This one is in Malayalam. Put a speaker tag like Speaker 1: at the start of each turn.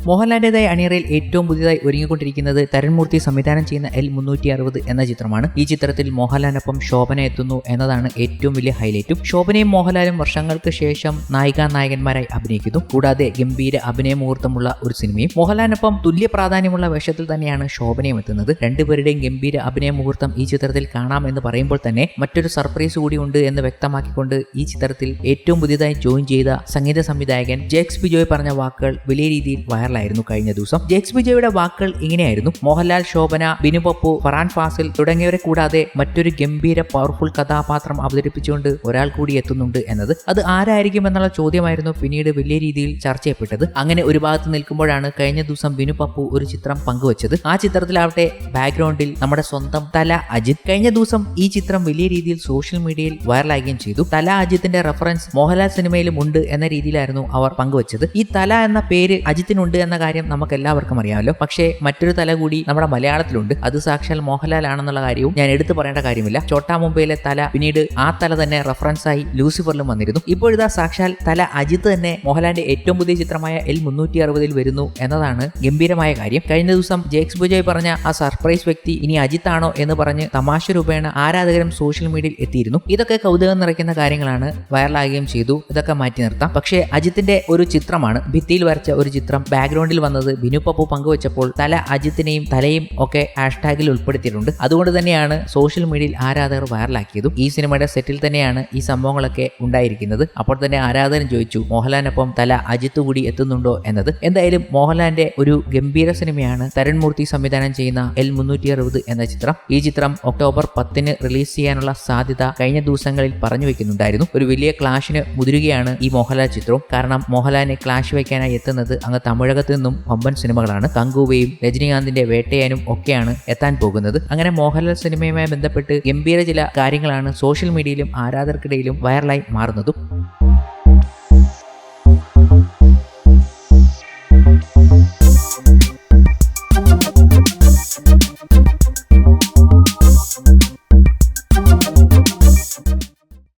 Speaker 1: മോഹൻലാലിന്റേതായ അണിയറയിൽ ഏറ്റവും പുതിയതായി ഒരുങ്ങിക്കൊണ്ടിരിക്കുന്നത് തരൺമൂർത്തി സംവിധാനം ചെയ്യുന്ന L360 എന്ന ചിത്രമാണ്. ഈ ചിത്രത്തിൽ മോഹൻലാലിനൊപ്പം ശോഭന എത്തുന്നു എന്നതാണ് ഏറ്റവും വലിയ ഹൈലൈറ്റും. ശോഭനയും മോഹൻലാലും വർഷങ്ങൾക്ക് ശേഷം നായികന്മാരായി അഭിനയിക്കുന്നു. കൂടാതെ ഗംഭീര അഭിനയ മുഹൂർത്തമുള്ള ഒരു സിനിമയും. മോഹൻലാലിനൊപ്പം തുല്യ പ്രാധാന്യമുള്ള വേഷത്തിൽ തന്നെയാണ് ശോഭനയും എത്തുന്നത്. രണ്ടുപേരുടെയും ഗംഭീര അഭിനയ മുഹൂർത്തം ഈ ചിത്രത്തിൽ കാണാം എന്ന് പറയുമ്പോൾ തന്നെ മറ്റൊരു സർപ്രൈസ് കൂടി ഉണ്ട് എന്ന് വ്യക്തമാക്കിക്കൊണ്ട് ഈ ചിത്രത്തിൽ ഏറ്റവും പുതിയതായി ജോയിൻ ചെയ്ത സംഗീത സംവിധായകൻ ജേക്സ് ബിജോയ് പറഞ്ഞ വാക്കുകൾ വലിയ രീതിയിൽ വൈറലായിരുന്നു കഴിഞ്ഞ ദിവസം. ജേക്സ് ബിജോയുടെ വാക്കുകൾ ഇങ്ങനെയായിരുന്നു: മോഹൻലാൽ, ശോഭന, ബിനു പപ്പു, ഫർഹാൻ ഫാസിൽ തുടങ്ങിയവരെ കൂടാതെ മറ്റൊരു ഗംഭീര പവർഫുൾ കഥാപാത്രം അവതരിപ്പിച്ചുകൊണ്ട് ഒരാൾ കൂടി എത്തുന്നുണ്ട് എന്നത്. അത് ആരായിരിക്കും എന്നുള്ള ചോദ്യമായിരുന്നു പിന്നീട് വലിയ രീതിയിൽ ചർച്ച ചെയ്യപ്പെട്ടത്. അങ്ങനെ ഒരു ഭാഗത്ത് നിൽക്കുമ്പോഴാണ് കഴിഞ്ഞ ദിവസം ബിനു പപ്പു ഒരു ചിത്രം പങ്കുവച്ചത്. ആ ചിത്രത്തിലാവട്ടെ ബാക്ക്ഗ്രൗണ്ടിൽ നമ്മുടെ സ്വന്തം തല അജിത്. കഴിഞ്ഞ ദിവസം ഈ ചിത്രം വലിയ രീതിയിൽ സോഷ്യൽ മീഡിയയിൽ വൈറലാകുകയും ചെയ്തു. തല അജിത്തിന്റെ റെഫറൻസ് മോഹൻലാൽ സിനിമയിലും ഉണ്ട് എന്ന രീതിയിലായിരുന്നു അവർ പങ്കുവച്ചത്. ഈ തല എന്ന പേര് അജിത്തിനുണ്ട് എന്ന കാര്യം നമുക്ക് എല്ലാവർക്കും അറിയാമല്ലോ. പക്ഷേ മറ്റൊരു തല കൂടി നമ്മുടെ മലയാളത്തിലുണ്ട്. അത് സാക്ഷാൽ മോഹൻലാൽ ആണെന്നുള്ള കാര്യവും ഞാൻ എടുത്തു പറയേണ്ട കാര്യമില്ല. ചോട്ടാ മുംബൈയിലെ തല പിന്നീട് ആ തല തന്നെ റെഫറൻസ് ആയി ലൂസിഫറിലും വന്നിരുന്നു. ഇപ്പോഴിതാ സാക്ഷാൽ തല അജിത്ത് തന്നെ മോഹൻലാലിന്റെ ഏറ്റവും പുതിയ ചിത്രമായ L360 വരുന്നു എന്നതാണ് ഗംഭീരമായ കാര്യം. കഴിഞ്ഞ ദിവസം ജേക്സ് ബിജോയ് പറഞ്ഞ ആ സർപ്രൈസ് വ്യക്തി ഇനി അജിത്താണോ എന്ന് പറഞ്ഞ് തമാശ രൂപേണ ആരാധകരും സോഷ്യൽ മീഡിയയിൽ എത്തിയിരുന്നു. ഇതൊക്കെ കൗതുകം നിറയ്ക്കുന്ന കാര്യങ്ങളാണ്, വൈറലാകുകയും ചെയ്തു. ഇതൊക്കെ മാറ്റി നിർത്താം. പക്ഷേ അജിത്തിന്റെ ഒരു ചിത്രമാണ്, ഭിത്തിയിൽ വരച്ച ഒരു ചിത്രം ബാക്ക്ഗ്രൗണ്ടിൽ വന്നത് ബിനു പപ്പു പങ്കുവച്ചപ്പോൾ തല അജിത്തിനെയും തലയും ഒക്കെ ഹാഷ്ടാഗിൽ ഉൾപ്പെടുത്തിയിട്ടുണ്ട്. അതുകൊണ്ട് തന്നെയാണ് സോഷ്യൽ മീഡിയയിൽ ആരാധകർ വൈറലാക്കിയതും. ഈ സിനിമയുടെ സെറ്റിൽ തന്നെയാണ് ഈ സംഭവങ്ങളൊക്കെ ഉണ്ടായിരിക്കുന്നത്. അപ്പോൾ തന്നെ ആരാധകൻ ചോദിച്ചു, മോഹൻലാലിനൊപ്പം തല അജിത്ത് കൂടി എത്തുന്നുണ്ടോ എന്നത്. എന്തായാലും മോഹൻലാലിന്റെ ഒരു ഗംഭീര സിനിമയാണ് തരൺമൂർത്തി സംവിധാനം ചെയ്യുന്ന L360 എന്ന ചിത്രം. ഈ ചിത്രം ഒക്ടോബർ 10 റിലീസ് ചെയ്യാനുള്ള സാധ്യത കഴിഞ്ഞ ദിവസങ്ങളിൽ പറഞ്ഞു വെക്കുന്നുണ്ടായിരുന്നു. ഒരു വലിയ ക്ലാഷിന് മുതിരുകയാണ് ഈ മോഹൻലാൽ ചിത്രവും. കാരണം മോഹൻലാലിനെ ക്ലാഷ് വയ്ക്കാനായി എത്തുന്നത് അങ്ങ് തമിഴകത്ത് നിന്നും വമ്പൻ സിനിമകളാണ്. കങ്കുവയും രജനീകാന്തിന്റെ വേട്ടയാനും ഒക്കെയാണ് എത്താൻ പോകുന്നത്. അങ്ങനെ മോഹൻലാൽ സിനിമയുമായി ബന്ധപ്പെട്ട് ഗംഭീര ചില കാര്യങ്ങളാണ് സോഷ്യൽ മീഡിയയിലും ആരാധകർക്കിടയിലും വൈറലായി മാറുന്നതും.